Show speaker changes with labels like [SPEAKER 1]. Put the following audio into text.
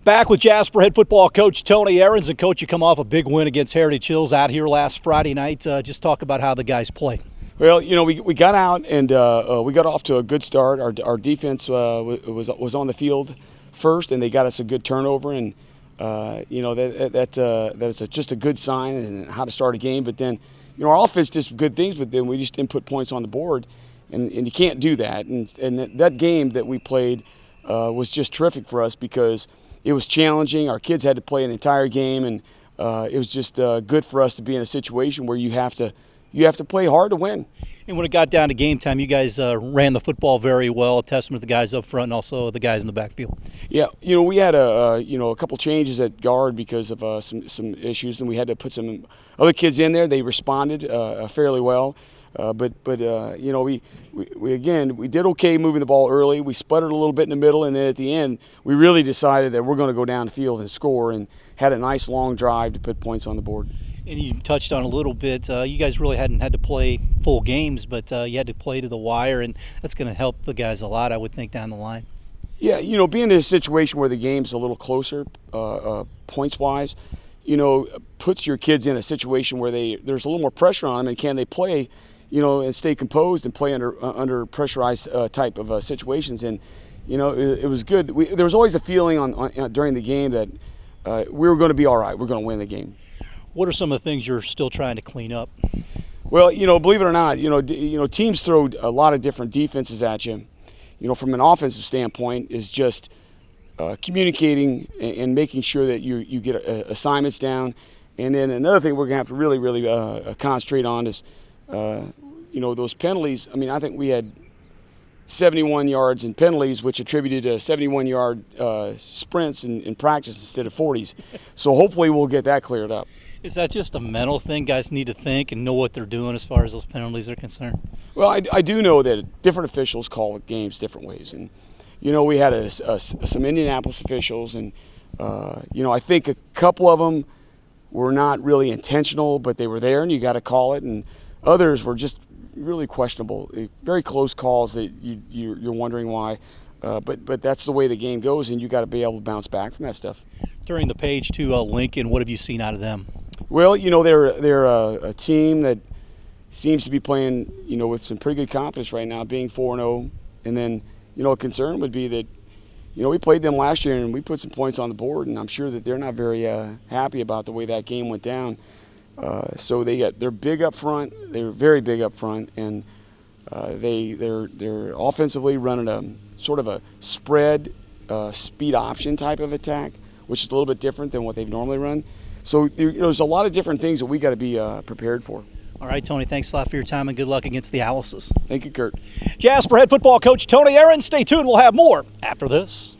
[SPEAKER 1] Back with Jasper head football coach Tony Ahrens. And, Coach, you come off a big win against Heritage Hills out here last Friday night. Just talk about how the guys played.
[SPEAKER 2] Well, you know, we got out and we got off to a good start. Our defense was on the field first, and they got us a good turnover. And, you know, that's just a good sign and how to start a game. But then, you know, our offense did some good things, but then we just didn't put points on the board. And you can't do that. And that game that we played was just terrific for us because it was challenging. Our kids had to play an entire game, and it was just good for us to be in a situation where you have to play hard to win.
[SPEAKER 1] And when it got down to game time, you guys ran the football very well, a testament to the guys up front and also the guys in the backfield.
[SPEAKER 2] Yeah, you know, we had a couple changes at guard because of some issues, and we had to put some other kids in there. They responded fairly well. But you know, we did okay moving the ball early. We sputtered a little bit in the middle, and then at the end, we really decided that we're going to go down the field and score, and had a nice long drive to put points on the board.
[SPEAKER 1] And you touched on a little bit, you guys really hadn't had to play full games, but you had to play to the wire, and that's going to help the guys a lot, I would think, down the line.
[SPEAKER 2] Yeah, you know, being in a situation where the game's a little closer, points-wise, you know, puts your kids in a situation where there's a little more pressure on them, and can they play, you know, and stay composed and play under pressurized type of situations. And you know, it was good. There was always a feeling during the game that we were going to be all right. We're going to win the game.
[SPEAKER 1] What are some of the things you're still trying to clean up?
[SPEAKER 2] Well, you know, believe it or not, you know, teams throw a lot of different defenses at you. You know, from an offensive standpoint, is just communicating and making sure that you get assignments down. And then another thing we're going to have to really concentrate on is, you know, those penalties. I mean, I think we had 71 yards in penalties, which attributed to 71-yard sprints in practice instead of 40s. So hopefully we'll get that cleared up.
[SPEAKER 1] Is that just a mental thing? Guys need to think and know what they're doing as far as those penalties are concerned?
[SPEAKER 2] Well, I do know that different officials call games different ways. And, you know, we had some Indianapolis officials, and, you know, I think a couple of them were not really intentional, but they were there and you got to call it. And others were just really questionable, very close calls that you're wondering why. But that's the way the game goes, and you got to be able to bounce back from that stuff.
[SPEAKER 1] During the page to Lincoln, what have you seen out of them?
[SPEAKER 2] Well, you know, they're a team that seems to be playing, you know, with some pretty good confidence right now, being 4-0. And then, you know, a concern would be that, you know, we played them last year and we put some points on the board, and I'm sure that they're not very happy about the way that game went down. So they're big up front. They're very big up front, and they're offensively running a sort of a spread speed option type of attack, which is a little bit different than what they've normally run. So there's a lot of different things that we got to be prepared for.
[SPEAKER 1] All right, Tony, thanks a lot for your time, and good luck against the Owls.
[SPEAKER 2] Thank you, Kurt.
[SPEAKER 1] Jasper head football coach Tony Ahrens. Stay tuned. We'll have more after this.